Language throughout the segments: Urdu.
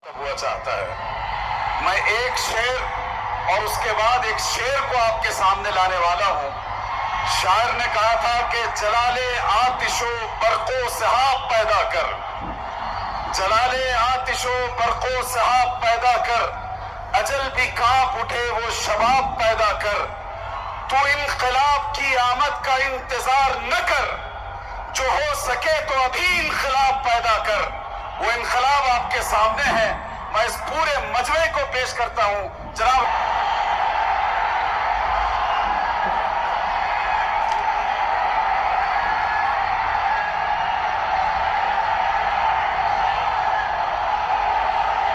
ہوا چاہتا ہے۔ میں ایک شعر اور اس کے بعد ایک شعر کو آپ کے سامنے لانے والا ہوں۔ شاعر نے کہا تھا کہ جلالے آتش و برق و سحاب پیدا کر، جلالے آتش و برق و سحاب پیدا کر، اجل بھی کانپ اٹھے وہ شباب پیدا کر۔ تو انقلاب کی آمد کا انتظار نہ کر، جو ہو سکے تو ابھی انقلاب پیدا کر۔ وہ انقلاب آپ کے سامنے ہے۔ میں اس پورے مجمع کو پیش کرتا ہوں جناب۔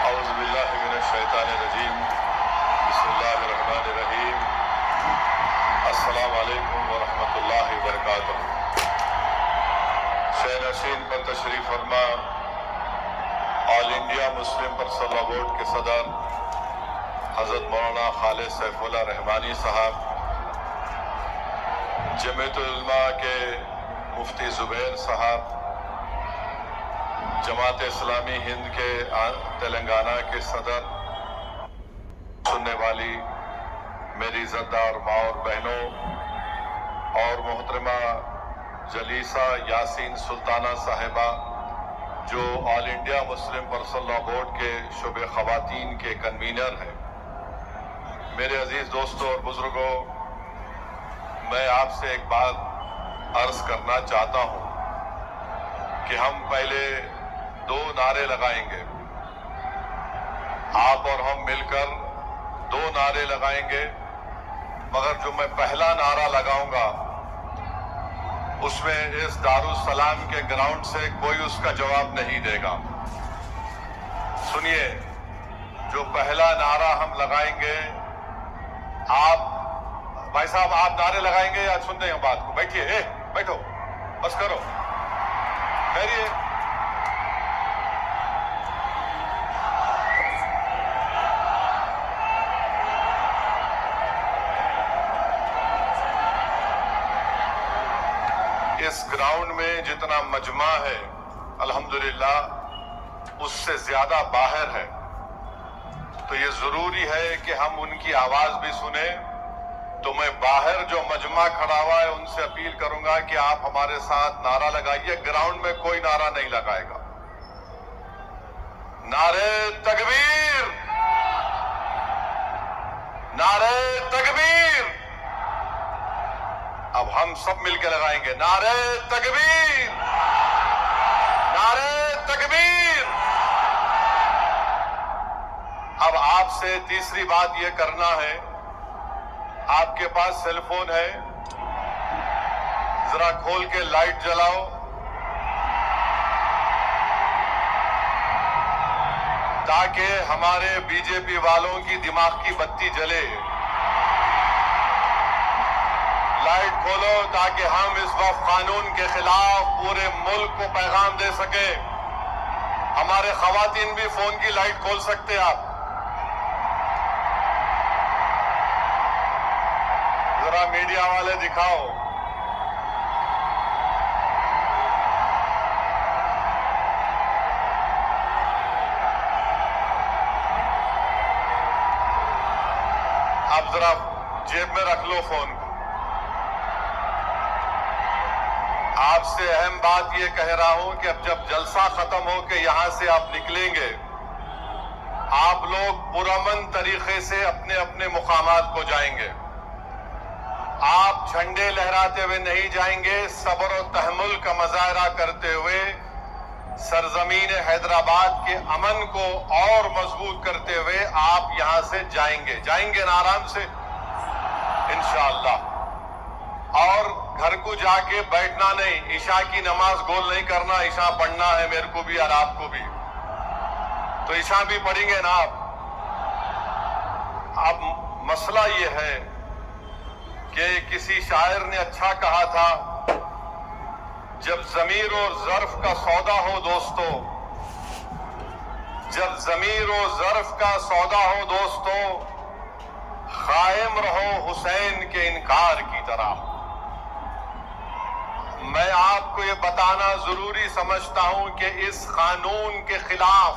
اعوذ باللہ من الشیطان الرجیم، بسم اللہ الرحمن الرحیم، السلام علیکم ورحمۃ اللہ وبرکاتہ۔ شہ نشین پر تشریف فرما All India Muslim Personal Law Board کے صدر حضرت مولانا خالد سیف اللہ رحمانی صاحب، جمعیت العلماء کے مفتی زبیر صاحب، جماعت اسلامی ہند کے تلنگانہ کے صدر، سننے والی میری عزتدار ماں اور بہنوں، اور محترمہ جلیسہ یاسین سلطانہ صاحبہ جو All India Muslim Personal Law Board کے شعبہ خواتین کے کنوینر ہیں، میرے عزیز دوستوں اور بزرگوں، میں آپ سے ایک بات عرض کرنا چاہتا ہوں کہ ہم پہلے 2 نعرے لگائیں گے، آپ اور ہم مل کر 2 نعرے لگائیں گے، مگر جو میں پہلا نعرہ لگاؤں گا اس میں اس دارالسلام کے گراؤنڈ سے کوئی اس کا جواب نہیں دے گا۔ سنیے، جو پہلا نعرہ ہم لگائیں گے، آپ بھائی صاحب آپ نعرے لگائیں گے یا سن رہے ہیں بات کو؟ بیٹھیے، بیٹھو، بس کرو، خیریے۔ اس گراؤنڈ میں جتنا مجمع ہے الحمدللہ اس سے زیادہ باہر ہے، تو یہ ضروری ہے کہ ہم ان کی آواز بھی سنیں۔ تو میں باہر جو مجمع کھڑا ہوا ہے ان سے اپیل کروں گا کہ آپ ہمارے ساتھ نعرہ لگائیے۔ گراؤنڈ میں کوئی نعرہ نہیں لگائے گا۔ نعرہ تکبیر، نعرہ تکبیر، اب ہم سب مل کے لگائیں گے، نعرہ تکبیر، نعرہ تکبیر۔ اب آپ سے تیسری بات یہ کرنا ہے، آپ کے پاس سیل فون ہے، ذرا کھول کے لائٹ جلاؤ تاکہ ہمارے بی جے پی والوں کی دماغ کی بتی جلے۔ لائٹ کھولو تاکہ ہم اس وقت قانون کے خلاف پورے ملک کو پیغام دے سکیں۔ ہمارے خواتین بھی فون کی لائٹ کھول سکتے آپ۔ ذرا میڈیا والے دکھاؤ۔ اب ذرا جیب میں رکھ لو فون کو۔ آپ سے اہم بات یہ کہہ رہا ہوں کہ اب جب جلسہ ختم ہو کے یہاں سے آپ نکلیں گے، آپ لوگ پرامن طریقے سے اپنے اپنے مقامات کو جائیں گے۔ آپ جھنڈے لہراتے ہوئے نہیں جائیں گے، صبر و تحمل کا مظاہرہ کرتے ہوئے سرزمین حیدرآباد کے امن کو اور مضبوط کرتے ہوئے آپ یہاں سے جائیں گے نا آرام سے انشاءاللہ۔ اور گھر کو جا کے بیٹھنا نہیں، عشاء کی نماز گول نہیں کرنا، عشاء پڑھنا ہے میرے کو بھی اور آپ کو بھی، تو عشاء بھی پڑھیں گے نا آپ۔ اب مسئلہ یہ ہے کہ کسی شاعر نے اچھا کہا تھا، جب ضمیر و ظرف کا سودا ہو دوستو، جب ضمیر و ظرف کا سودا ہو دوستو، قائم رہو حسین کے انکار کی طرح۔ میں آپ کو یہ بتانا ضروری سمجھتا ہوں کہ اس قانون کے خلاف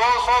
200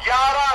11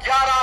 11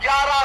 11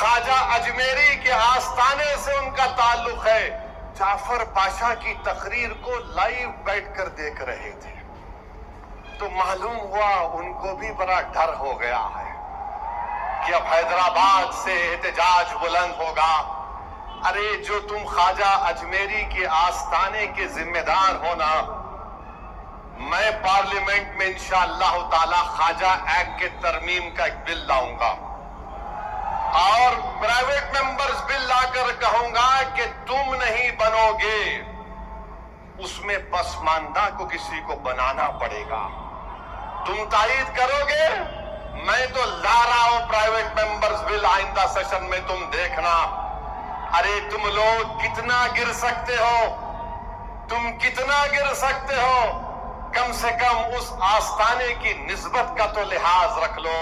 خواجہ اجمیری کے آستانے سے ان کا تعلق ہے، جعفر پاشا کی تقریر کو لائیو بیٹھ کر دیکھ رہے تھے، تو معلوم ہوا ان کو بھی بڑا ڈر ہو گیا ہے کہ اب حیدرآباد سے احتجاج بلند ہوگا۔ ارے جو تم خواجہ اجمیری کے آستانے کے ذمہ دار ہونا، میں پارلیمنٹ میں انشاءاللہ تعالی خواجہ ایکٹ کے ترمیم کا ایک بل لاؤں گا اور پرائیویٹ ممبرز بل لا کر کہوں گا کہ تم نہیں بنو گے، اس میں پسماندہ کو کسی کو بنانا پڑے گا، تم تائید کرو گے، میں تو لا رہا ہوں پرائیویٹ ممبرز بل آئندہ سیشن میں، تم دیکھنا۔ ارے تم لوگ کتنا گر سکتے ہو، تم کتنا گر سکتے ہو، کم سے کم اس آستانے کی نسبت کا تو لحاظ رکھ لو۔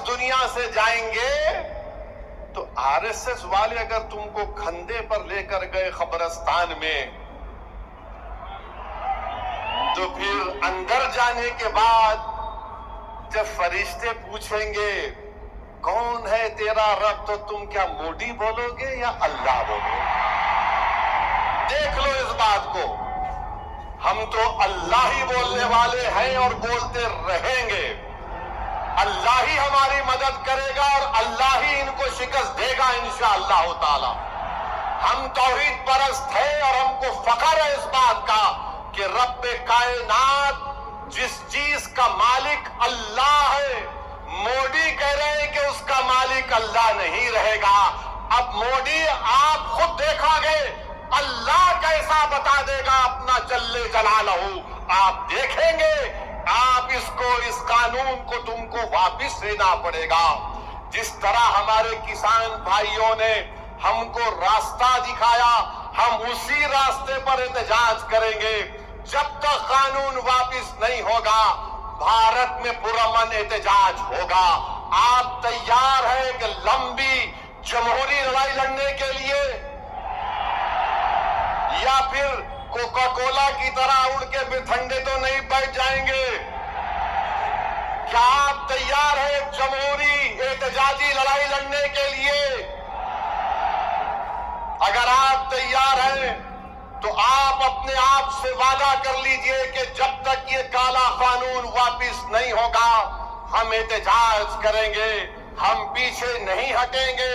دنیا سے جائیں گے تو آر ایس ایس والے اگر تم کو کھندے پر لے کر گئے قبرستان میں، تو پھر اندر جانے کے بعد جب فرشتے پوچھیں گے کون ہے تیرا رب، تو تم کیا مودی بولو گے یا اللہ بولو گے؟ دیکھ لو اس بات کو، ہم تو اللہ ہی بولنے والے ہیں اور بولتے رہیں گے، اللہ ہی ہماری مدد کرے گا اور اللہ ہی ان کو شکست دے گا انشاءاللہ تعالی۔ ہم توحید پرست ہیں اور ہم کو فخر ہے اس بات کا کہ رب کائنات جس چیز کا مالک اللہ ہے، مودی کہہ رہے ہیں کہ اس کا مالک اللہ نہیں رہے گا۔ اب مودی آپ خود دیکھا گے، اللہ کیسا بتا دے گا اپنا جل جلالہ، آپ دیکھیں گے، آپ اس قانون کو تم کو واپس لینا پڑے گا۔ جس طرح ہمارے کسان بھائیوں نے ہم کو راستہ دکھایا، ہم اسی راستے پر احتجاج کریں گے جب تک قانون واپس نہیں ہوگا۔ بھارت میں پرامن احتجاج ہوگا۔ آپ تیار ہیں کہ لمبی جمہوری لڑائی لڑنے کے لیے، یا پھر کوکا کولا کی طرح اڑ کے بٹھنڈے تو نہیں بیٹھ جائیں گے؟ کیا آپ تیار ہیں جمہوری احتجاجی لڑائی لڑنے کے لیے؟ اگر آپ تیار ہیں تو آپ اپنے آپ سے وعدہ کر لیجئے کہ جب تک یہ کالا قانون واپس نہیں ہوگا ہم احتجاج کریں گے، ہم پیچھے نہیں ہٹیں گے،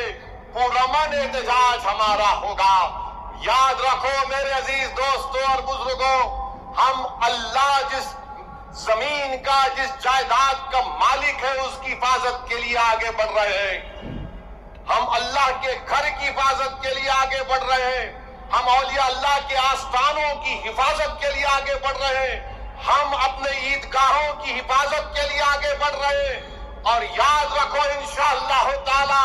پرامن احتجاج ہمارا ہوگا۔ یاد رکھو میرے عزیز دوستوں اور بزرگوں، ہم اللہ جس زمین کا، جس جائیداد کا مالک ہے، اس کی حفاظت کے لیے آگے بڑھ رہے ہیں۔ ہم اللہ کے گھر کی حفاظت کے لیے آگے بڑھ رہے ہیں، ہم اولیاء اللہ کے آستانوں کی حفاظت کے لیے آگے بڑھ رہے ہیں، ہم اپنے عیدگاہوں کی حفاظت کے لیے آگے بڑھ رہے ہیں، اور یاد رکھو انشاءاللہ تعالی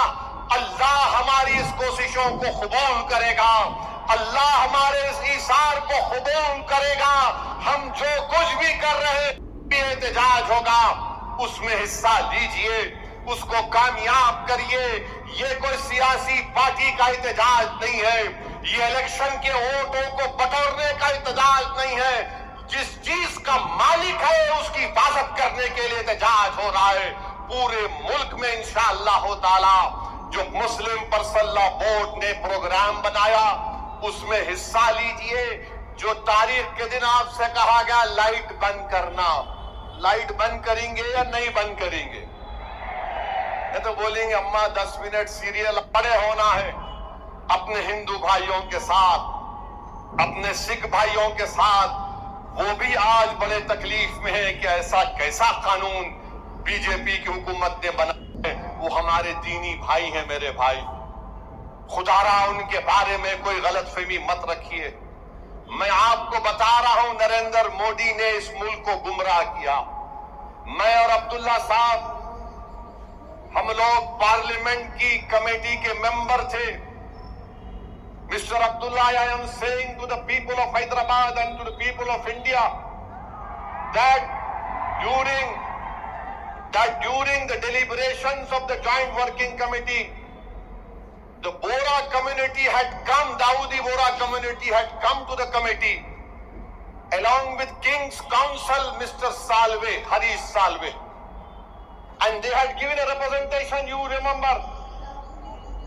اللہ ہماری اس کوششوں کو قبول کرے گا، اللہ ہمارے اس ایثار کو قبول کرے گا۔ ہم جو کچھ بھی کر رہے ہیں احتجاج ہوگا، اس میں حصہ لیجئے، اس کو کامیاب کریے۔ یہ کوئی سیاسی پارٹی کا احتجاج نہیں ہے، یہ الیکشن کے ووٹوں کو بٹورنے کا احتجاج نہیں ہے، جس چیز کا مالک ہے اس کی حفاظت کرنے کے لیے احتجاج ہو رہا ہے۔ پورے ملک میں انشاءاللہ تعالی جو مسلم پرسنل لا بورڈ نے پروگرام بنایا اس میں حصہ لیجئے۔ جو تاریخ کے دن آپ سے کہا گیا لائٹ بند کرنا، لائٹ بند کریں گے یا نہیں بند کریں گے؟ یہ تو بولیں گے اماں 10 منٹ سیریل پڑے ہونا ہے۔ اپنے ہندو بھائیوں کے ساتھ، اپنے سکھ بھائیوں کے ساتھ، وہ بھی آج بڑے تکلیف میں ہیں کہ ایسا کیسا قانون بی جے پی کی حکومت نے بنایا ہے۔ وہ ہمارے دینی بھائی ہیں میرے بھائی، خدا را ان کے بارے میں کوئی غلط فہمی مت رکھیے۔ میں آپ کو بتا رہا ہوں نریندر مودی نے اس ملک کو گمراہ کیا۔ میں اور عبداللہ صاحب ہم لوگ پارلیمنٹ کی کمیٹی کے ممبر تھے۔ Mr. Abdullah, I am saying to the people of Hyderabad and to the people of India that during the deliberations of the Joint Working Committee, the Bora community had come, Dawoodi Bora community had come to the committee along with King's Counsel Mr. Salve, Harish Salve, and they had given a representation, you remember,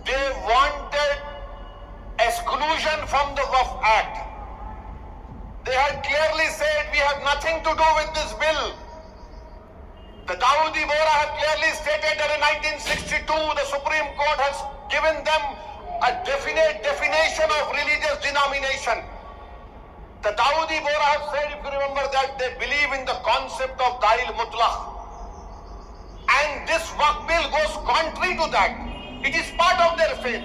They wanted exclusion from the Waqf Act. They had clearly said, we have nothing to do with this bill. The Dawoodi Bohra have clearly stated that in 1962, the Supreme Court has given them a definite definition of religious denomination. The Dawoodi Bohra have said, if you remember, that they believe in the concept of Dail Mutlaq. And this Waqf bill goes contrary to that. It is part of their faith.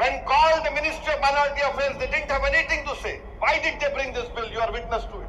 when called the Ministry of Minority Affairs, they didn't have anything to say. Why did they bring this bill? You are witness to it.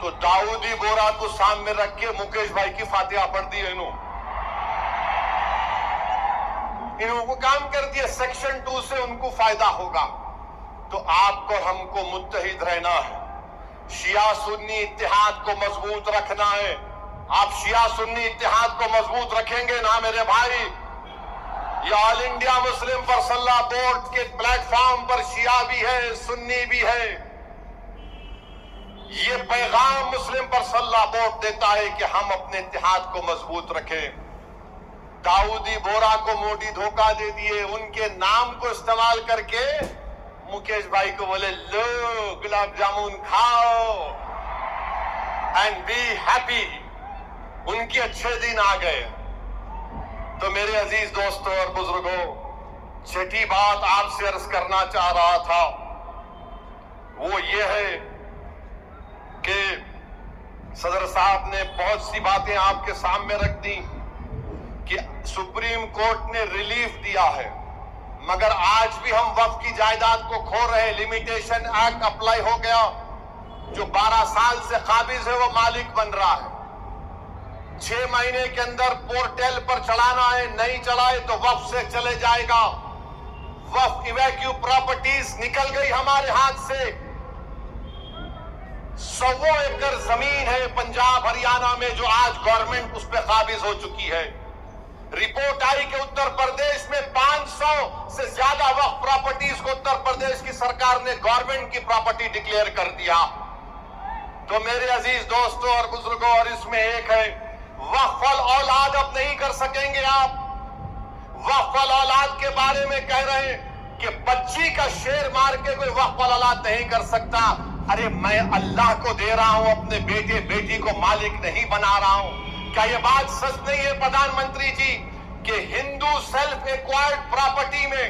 تو داؤدی بورا کو سامنے رکھ کے مکیش بھائی کی فاتحہ پڑھ دی ہے انہوں کو کام کر دیا سیکشن 2 سے ان کو فائدہ ہوگا. تو آپ کو ہم کو متحد رہنا ہے, شیعہ سنی اتحاد کو مضبوط رکھنا ہے. آپ شیعہ سنی اتحاد کو مضبوط رکھیں گے نا میرے بھائی؟ یہ آل انڈیا مسلم پرسنل بورڈ کے پلیٹ فارم پر شیعہ بھی ہے, سنی بھی ہے. یہ پیغام مسلم پرسنل بورڈ دیتا ہے کہ ہم اپنے اتحاد کو مضبوط رکھیں. داؤدی بورا کو موڈی دھوکہ دے دیے, ان کے نام کو استعمال کر کے مکیش بھائی کو بولے لو گلاب جامن کھاؤ اینڈ بی ہیپی. ان کے اچھے دن آ گئے. تو میرے عزیز دوستوں اور بزرگوں, چھٹی بات آپ سے عرض کرنا چاہ رہا تھا وہ یہ ہے کہ صدر صاحب نے بہت سی باتیں آپ کے سامنے رکھ دی کہ سپریم کورٹ نے ریلیف دیا ہے, مگر آج بھی ہم وقف کی جائیداد کو کھو رہے. لمیٹیشن ایکٹ اپلائی ہو گیا, جو 12 سال سے قابض ہے وہ مالک بن رہا ہے. 6 مہینے کے اندر پورٹل پر چڑھانا ہے, نہیں چڑھائے تو وقف سے چلے جائے گا. وقف ایویکیو پراپرٹیز نکل گئی ہمارے ہاتھ سے. 100 ایکڑ زمین ہے پنجاب ہریانہ میں جو آج گورنمنٹ اس پہ قابض ہو چکی ہے. رپورٹ آئی کہ اتر پردیش میں 500 سے زیادہ وقف پراپرٹیز کو اتر پردیش کی سرکار نے گورنمنٹ کی پراپرٹی ڈکلیئر کر دیا. تو میرے عزیز دوستوں اور بزرگوں, اور اس میں ایک ہے وقف الاولاد اب نہیں کر سکیں گے آپ. وقف الاولاد کے بارے میں کہہ رہے ہیں کہ بچی کا شیر مار کے کوئی وقف الاولاد نہیں کر سکتا. ارے میں اللہ کو دے رہا ہوں, اپنے بیٹے بیٹی کو مالک نہیں بنا رہا ہوں. کیا یہ بات سچ نہیں ہے پردھان منتری جی کہ ہندو سیلف ایکوائرڈ پراپرٹی میں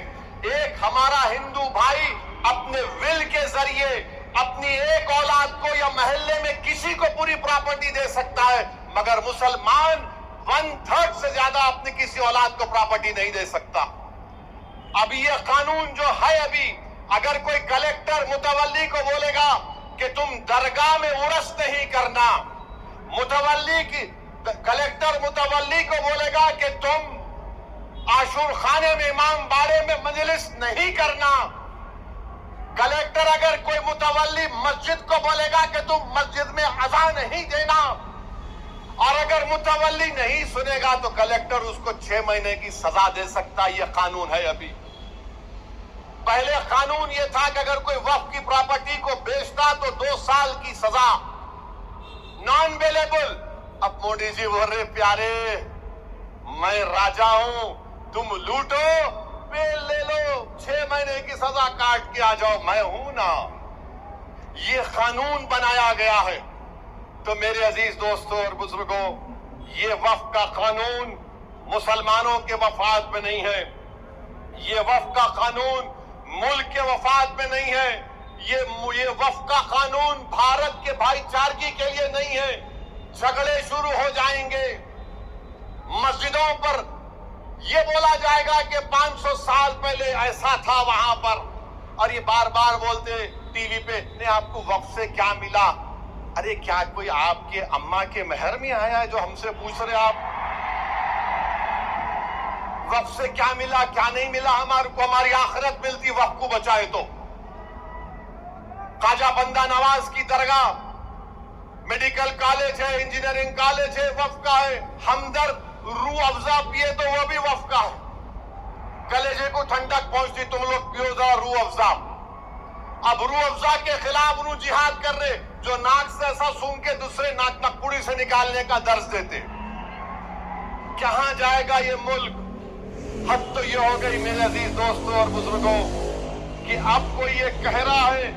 ایک ہمارا ہندو بھائی اپنے ول کے ذریعے اپنی ایک اولاد کو یا محلے میں کسی کو پوری پراپرٹی دے سکتا ہے, مگر مسلمان 1/3 سے زیادہ اپنی کسی اولاد کو پراپرٹی نہیں دے سکتا. اب یہ قانون جو ہے, ابھی اگر کوئی کلیکٹر متولی کو بولے گا کہ تم درگاہ میں عرس نہیں کرنا, کلیکٹر متولی کو بولے گا کہ تم عاشور خانے میں امام باڑے میں مجلس نہیں کرنا, کلیکٹر اگر کوئی متولی مسجد کو بولے گا کہ تم مسجد میں اذان نہیں دینا, اور اگر متولی نہیں سنے گا تو کلیکٹر اس کو 6 مہینے کی سزا دے سکتا. یہ قانون ہے ابھی. پہلے قانون یہ تھا کہ اگر کوئی وقف کی پراپرٹی کو بیچتا تو 2 سال کی سزا, نان ویلیبل. اب موڈی جی بول رہے پیارے میں راجا ہوں, تم لوٹو بیل لے لو, 6 مہینے کی سزا کاٹ کے آ جاؤ, میں ہوں نا. یہ قانون بنایا گیا ہے. تو میرے عزیز دوستوں اور بزرگوں, یہ وقف کا قانون مسلمانوں کے مفاد میں نہیں ہے, یہ وقف کا قانون ملک کے مفاد میں نہیں ہے, یہ وقف کا قانون بھارت کے بھائی چارگی کے لیے نہیں ہے. جھگڑے شروع ہو جائیں گے, مسجدوں پر یہ بولا جائے گا کہ 500 سال پہلے ایسا تھا وہاں پر, اور یہ بار بار بولتے ٹی وی پہ نے آپ کو وقف سے کیا ملا. ارے کیا کوئی آپ کے اماں کے مہر میں آیا ہے جو ہم سے پوچھ رہے آپ وقف سے کیا ملا کیا نہیں ملا؟ ہمارے کو ہماری آخرت ملتی وقف کو بچائے تو. خواجہ بندہ نواز کی درگاہ, میڈیکل کالج ہے, انجینئرنگ کالج ہے, وقف کا ہے. ہمدرد روح افزا پیے تو وہ بھی وقف کا ہے. کلیجے کو ٹھنڈک پہنچتی, تم لوگ پیو ذرا روح افزا. اب روح افزا کے خلاف انہوں جہاد کر رہے جو ناک سے ایسا سونگ کے دوسرے ناک نکپوڑی سے نکالنے کا درس دیتے. کہاں جائے گا یہ ملک؟ حد تو یہ ہو گئی میرے عزیز دوستوں اور بزرگوں کہ اب کوئی یہ کہہ رہا ہے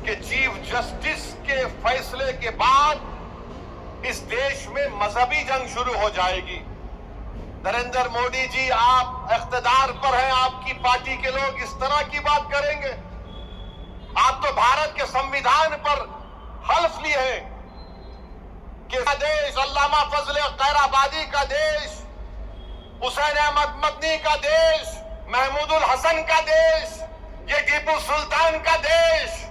کہ چیف جسٹس کے فیصلے کے بعد اس دیش میں مذہبی جنگ شروع ہو جائے گی. نریندر مودی جی آپ اقتدار پر ہیں, آپ کی پارٹی کے لوگ اس طرح کی بات کریں گے؟ آپ تو بھارت کے سمویدھان پر حلف لیے ہیں کہ دیش علامہ فضل خیرآبادی کا دیش, حسین احمد مدنی کا دیش, محمود الحسن کا دیش, یہ ٹیپو سلطان کا دیش.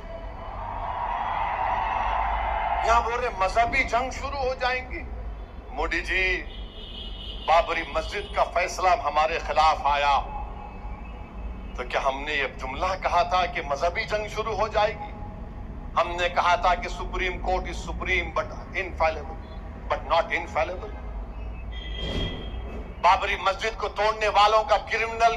یہاں بول رہے مذہبی جنگ شروع ہو جائیں گی. مودی جی، بابری مسجد کا فیصلہ ہمارے خلاف آیا تو کیا ہم نے یہ جملہ کہا تھا کہ مذہبی جنگ شروع ہو جائے گی؟ ہم نے کہا تھا کہ supreme court is supreme but infallible, but not infallible. Babri مسجد کو توڑنے والوں کا کرمنل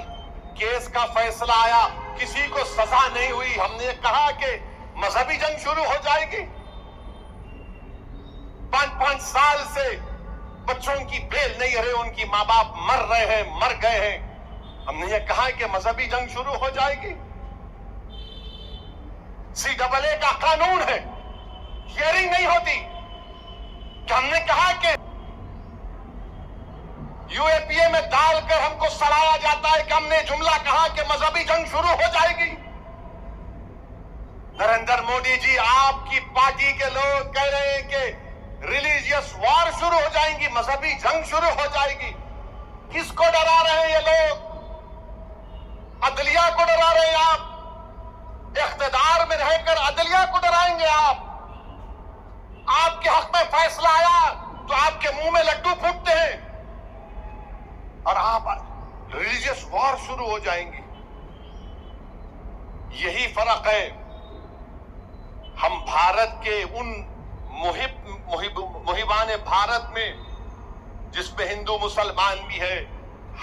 کیس کا فیصلہ آیا، کسی کو سزا نہیں ہوئی، ہم نے کہا کہ مذہبی جنگ شروع ہو جائے گی. 5 سال سے بچوں کی بیل نہیں رہے، ان کی ماں باپ مر رہے ہیں، مر گئے ہیں. ہم نے یہ کہا کہ مذہبی جنگ شروع ہو جائے گی. CAA کا قانون ہے، ہیئرنگ نہیں ہوتی. کہ ہم نے کہا کہ UAPA میں ڈال کر ہم کو سڑایا جاتا ہے کہ ہم نے جملہ کہا کہ مذہبی جنگ شروع ہو جائے گی. نریندر مودی جی، آپ کی پارٹی کے لوگ کہہ رہے ہیں کہ ریلیجیس وار شروع ہو جائیں گی، مذہبی جنگ شروع ہو جائے گی. کس کو ڈرا رہے ہیں یہ لوگ؟ عدلیہ کو ڈرا رہے ہیں آپ. اقتدار میں رہ کر عدلیہ کو ڈرائیں گے آپ. آپ کے حق میں فیصلہ آیا تو آپ کے منہ میں لڈو پھوٹتے ہیں اور آپ ریلیجیس وار شروع ہو جائیں گی. یہی فرق ہے. ہم بھارت کے ان محبان بھارت میں جس پہ ہندو مسلمان بھی ہے،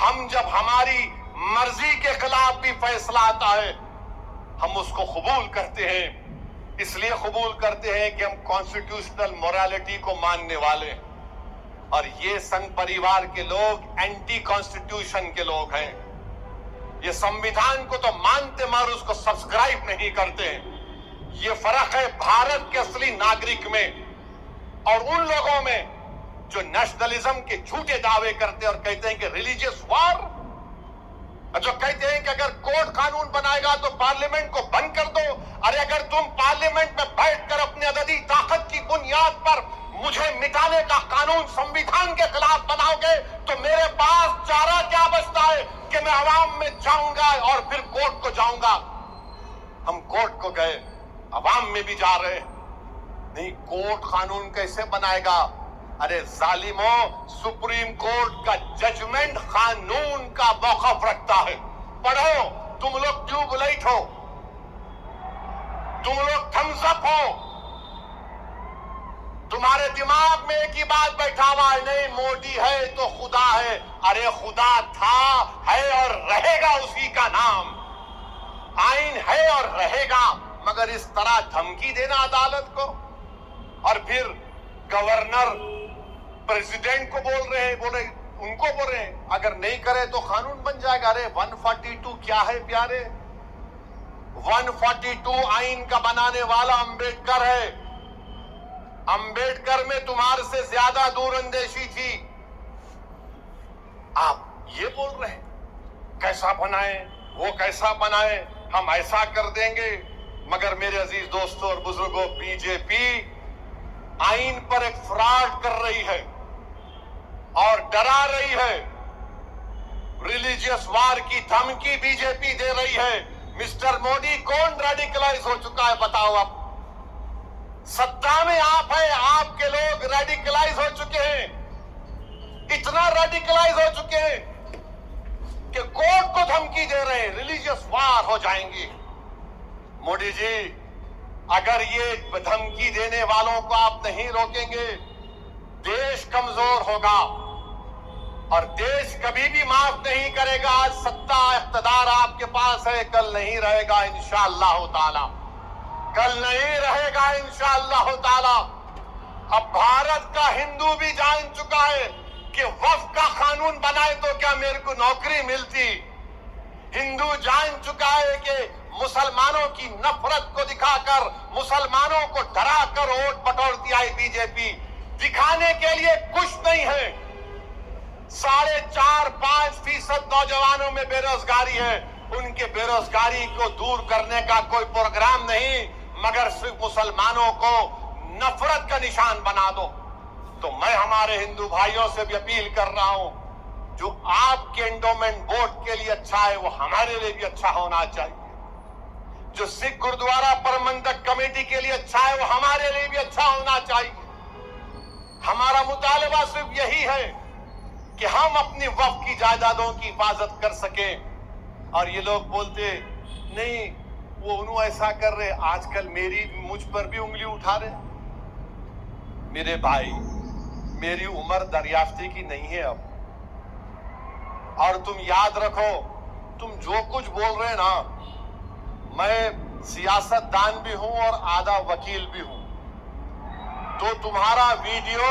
ہم جب ہماری مرضی کے خلاف بھی فیصلہ آتا ہے ہم اس کو قبول کرتے ہیں. اس لیے قبول کرتے ہیں کہ ہم کانسٹیٹیوشنل مورالیٹی کو ماننے والے ہیں. اور یہ سنگھ پریوار کے لوگ اینٹی کانسٹیٹیوشن کے لوگ ہیں. یہ سمویدھان کو تو مانتے مگر اس کو سبسکرائب نہیں کرتے ہیں. یہ فرق ہے بھارت کے اصلی ناگرک میں اور ان لوگوں میں جو نیشنلزم کے جھوٹے دعوے کرتے اور کہتے ہیں کہ ریلیجیس وار، جو کہتے ہیں کہ اگر کوڈ قانون بنائے گا تو پارلیمنٹ کو بند کر دو. ارے اگر تم پارلیمنٹ میں بیٹھ کر اپنے عددی طاقت کی بنیاد پر مجھے مٹانے کا قانون سمویدھان کے خلاف بناؤ گے تو میرے پاس چارہ کیا بچتا ہے کہ میں عوام میں جاؤں گا اور پھر کورٹ کو جاؤں گا. ہم کورٹ کو گئے، عوام میں بھی جا رہے نہیں. کورٹ قانون کیسے بنائے گا؟ ارے ظالموں، سپریم کورٹ کا ججمنٹ قانون کا موقف رکھتا ہے. پڑھو، تم لوگ ٹیوب لائٹ ہو، تم لوگ تھمز اپ ہو، تمہارے دماغ میں ایک ہی بات بیٹھا ہوا ہے، نہیں مودی ہے تو خدا ہے. ارے خدا تھا، ہے اور رہے گا اسی کا نام. آئین ہے اور رہے گا، مگر اس طرح دھمکی دینا عدالت کو. اور پھر گورنر پریزیڈنٹ کو بول رہے ہیں، ان کو بول رہے ہیں اگر نہیں کرے تو قانون بن جائے گا. ارے 142 کیا ہے پیارے؟ 142 آئین کا بنانے والا امبیڈکر ہے. امبیڈکر میں تمہارے سے زیادہ دور اندیشی تھی. آپ یہ بول رہے ہیں کیسا بنائیں، وہ کیسا بنائیں، ہم ایسا کر دیں گے. مگر میرے عزیز دوستوں اور بزرگوں، بی جے پی آئین پر ایک فراڈ کر رہی ہے اور ڈرا رہی ہے. ریلیجیس وار کی دھمکی بی جے پی دے رہی ہے. مسٹر مودی، کون ریڈیکلائز ہو چکا ہے بتاؤ؟ اب ستا میں آپ ہیں، آپ کے لوگ ریڈیکلائز ہو چکے ہیں. اتنا ریڈیکلائز ہو چکے ہیں کہ کورٹ کو دھمکی دے رہے ہیں ریلیجیس وار ہو جائیں گی. مودی جی، اگر یہ دھمکی دینے والوں کو آپ نہیں روکیں گے دیش کمزور ہوگا اور دیش کبھی بھی معاف نہیں کرے گا. آج ستا اقتدار آپ کے پاس ہے، کل نہیں رہے گا انشاءاللہ تعالی، کل نہیں رہے گا انشاءاللہ تعالی. اب بھارت کا ہندو بھی جان چکا ہے کہ وقف کا قانون بنائے تو کیا میرے کو نوکری ملتی. ہندو جان چکا ہے کہ مسلمانوں کی نفرت کو دکھا کر، مسلمانوں کو ڈرا کر ووٹ بٹورتی آئی بی جے پی. دکھانے کے لیے کچھ نہیں ہے. 4.5-5% نوجوانوں میں بے روزگاری ہے. ان کے بے روزگاری کو دور کرنے کا کوئی پروگرام نہیں، مگر صرف مسلمانوں کو نفرت کا نشان بنا دو. تو میں ہمارے ہندو بھائیوں سے بھی اپیل کر رہا ہوں، جو آپ کے انڈومنٹ ووٹ کے لیے اچھا ہے وہ ہمارے لیے بھی اچھا ہونا چاہیے. جو سکھ گردوارہ پربندھک کمیٹی کے لیے اچھا ہے وہ ہمارے لیے بھی اچھا ہونا چاہیے. چاہیے. ہمارا مطالبہ صرف یہی ہے کہ ہم اپنی وقف کی جائیدادوں کی حفاظت کر سکیں. اور یہ لوگ بولتے نہیں وہ انہوں ایسا کر رہے, آج کل مجھ پر بھی انگلی اٹھا رہے. میرے بھائی, میری عمر دریافتی کی نہیں ہے اب, اور تم یاد رکھو تم جو کچھ بول رہے نا, میں سیاست دان بھی ہوں اور آدھا وکیل بھی ہوں, تو تمہارا ویڈیو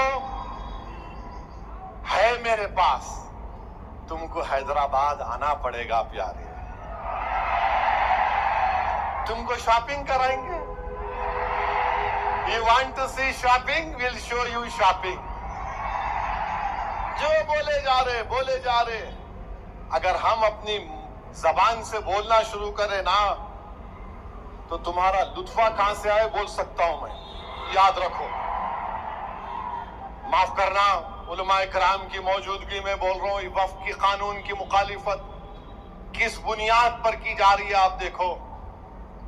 ہے میرے پاس, تم کو حیدرآباد آنا پڑے گا پیارے, تم کو شاپنگ کرائیں گے. You want to see shopping? We'll show you shopping. جو بولے جا رہے. اگر ہم اپنی زبان سے بولنا شروع کریں نا تو تمہارا لطفہ کہاں سے آئے بول سکتا ہوں میں. یاد رکھو, معاف کرنا علماء کرام کی موجودگی میں بول رہا ہوں, وقف کی قانون کی مخالفت کس بنیاد پر کی جا رہی ہے آپ دیکھو.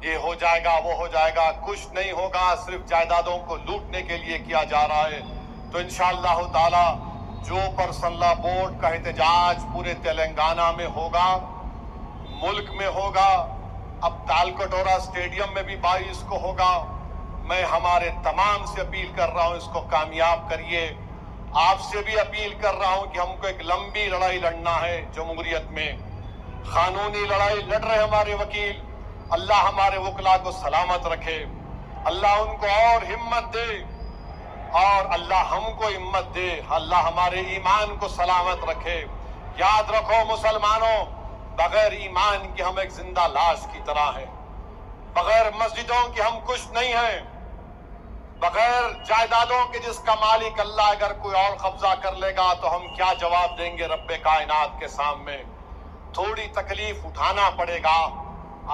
یہ ہو جائے گا وہ ہو جائے گا, کچھ نہیں ہوگا, صرف جائیدادوں کو لوٹنے کے لیے کیا جا رہا ہے. تو انشاءاللہ تعالی جو پرسنل لا بورڈ کا احتجاج پورے تلنگانہ میں ہوگا, ملک میں ہوگا, اب تالکٹورا اسٹیڈیم میں بھی 22 کو ہوگا, میں ہمارے تمام سے اپیل کر رہا ہوں اس کو کامیاب کریے. آپ سے بھی اپیل کر رہا ہوں کہ ہم کو ایک لمبی لڑائی لڑنا ہے جمہوریت میں, قانونی لڑائی لڑ رہے ہمارے وکیل. اللہ ہمارے وکلا کو سلامت رکھے, اللہ ان کو اور ہمت دے, اور اللہ ہم کو ہمت دے, اللہ ہمارے ایمان کو سلامت رکھے. یاد رکھو مسلمانوں, بغیر ایمان کے ہم ایک زندہ لاش کی طرح ہیں, بغیر مسجدوں کے ہم کچھ نہیں ہیں, بغیر جائیدادوں کے جس کا مالک اللہ اگر کوئی اور قبضہ کر لے گا تو ہم کیا جواب دیں گے رب کائنات کے سامنے. تھوڑی تکلیف اٹھانا پڑے گا.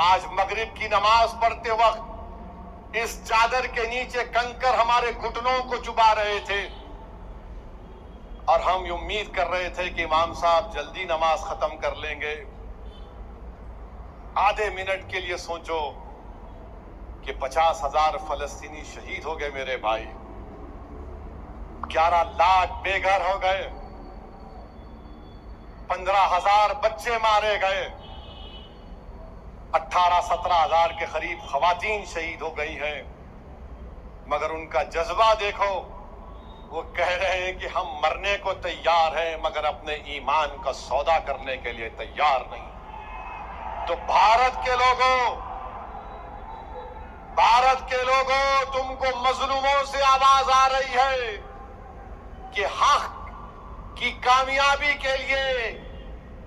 آج مغرب کی نماز پڑھتے وقت اس چادر کے نیچے کنکر ہمارے گھٹنوں کو چبا رہے تھے, اور ہم یہ امید کر رہے تھے کہ امام صاحب جلدی نماز ختم کر لیں گے. آدھے منٹ کے لیے سوچو کہ 50,000 فلسطینی شہید ہو گئے میرے بھائی, 11 لاکھ بے گھر ہو گئے, 15,000 بچے مارے گئے, 18-17 کے قریب خواتین شہید ہو گئی ہیں. مگر ان کا جذبہ دیکھو, وہ کہہ رہے ہیں کہ ہم مرنے کو تیار ہیں مگر اپنے ایمان کا سودا کرنے کے لیے تیار نہیں. تو بھارت کے لوگوں تم کو مظلوموں سے آواز آ رہی ہے کہ حق کی کامیابی کے لیے,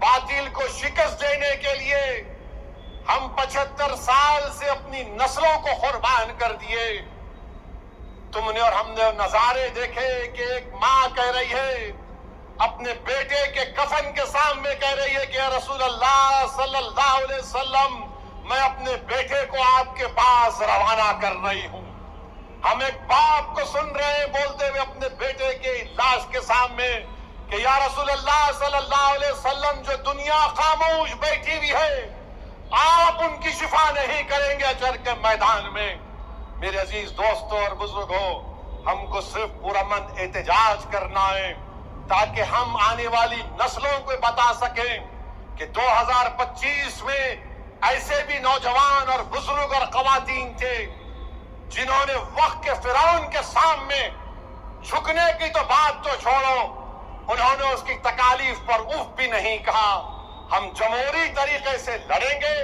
باطل کو شکست دینے کے لیے ہم 75 سال سے اپنی نسلوں کو قربان کر دیے. تم نے اور ہم نے نظارے دیکھے کہ ایک ماں کہہ رہی ہے اپنے بیٹے کے کفن کے سامنے, کہہ رہی ہے کہ اے رسول اللہ صلی اللہ علیہ وسلم, میں اپنے بیٹے کو آپ کے پاس روانہ کر رہی ہوں. ہم ایک باپ کو سن رہے ہیں بولتے ہوئے اپنے بیٹے کے لاش کے سامنے کہ یا رسول اللہ صلی اللہ علیہ وسلم, جو دنیا خاموش بیٹھی ہوئی ہے آپ ان کی شفا نہیں کریں گے اجر کے میدان میں. میرے عزیز دوستوں اور بزرگوں, ہم کو صرف پرامن احتجاج کرنا ہے تاکہ ہم آنے والی نسلوں کو بتا سکیں کہ 2025 میں ایسے بھی نوجوان اور بزرگ اور خواتین تھے جنہوں نے وقت کے فرعون کے سامنے جھکنے کی تو بات تو چھوڑو, انہوں نے اس کی تکالیف پر اف بھی نہیں کہا. ہم جمہوری طریقے سے لڑیں گے,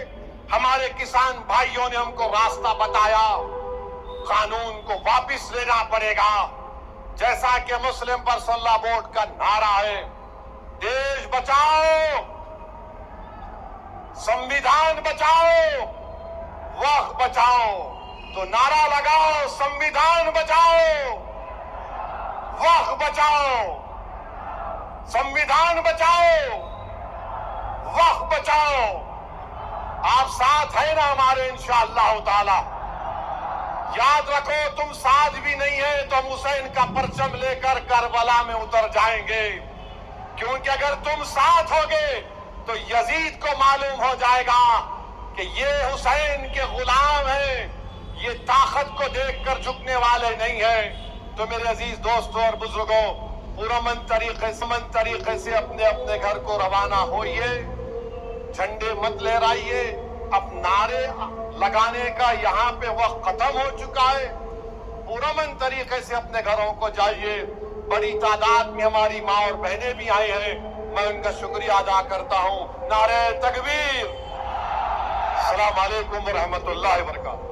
ہمارے کسان بھائیوں نے ہم کو راستہ بتایا, قانون کو واپس لینا پڑے گا. جیسا کہ مسلم پرسنل لا بورڈ کا نعرہ ہے, دیش بچاؤ, سنویدھان بچاؤ, وقت بچاؤ. تو نعرہ لگاؤ, سنویدھان بچاؤ, وقت بچاؤ, سنویدھان بچاؤ, وقت بچاؤ. آپ ساتھ ہیں نا ہمارے انشاءاللہ تعالی. یاد رکھو تم ساتھ بھی نہیں ہے تو ہم حسین کا پرچم لے کر کربلا میں اتر جائیں گے, کیونکہ اگر تم ساتھ ہوگے تو یزید کو معلوم ہو جائے گا کہ یہ حسین کے غلام ہیں, یہ طاقت کو دیکھ کر جھکنے والے نہیں ہیں. تو میرے عزیز دوستوں اور بزرگوں، پرامن طریقے سے اپنے اپنے گھر کو روانہ ہوئیے، جھنڈے مت لہرائیے، اب نعرے لگانے کا یہاں پہ وقت ختم ہو چکا ہے، پرامن طریقے سے اپنے گھروں کو جائیے۔ بڑی تعداد میں ہماری ماں اور بہنیں بھی آئے ہیں، میں ان کا شکریہ ادا کرتا ہوں۔ نعرہ تکبیر! السلام علیکم ورحمۃ اللہ وبرکاتہ۔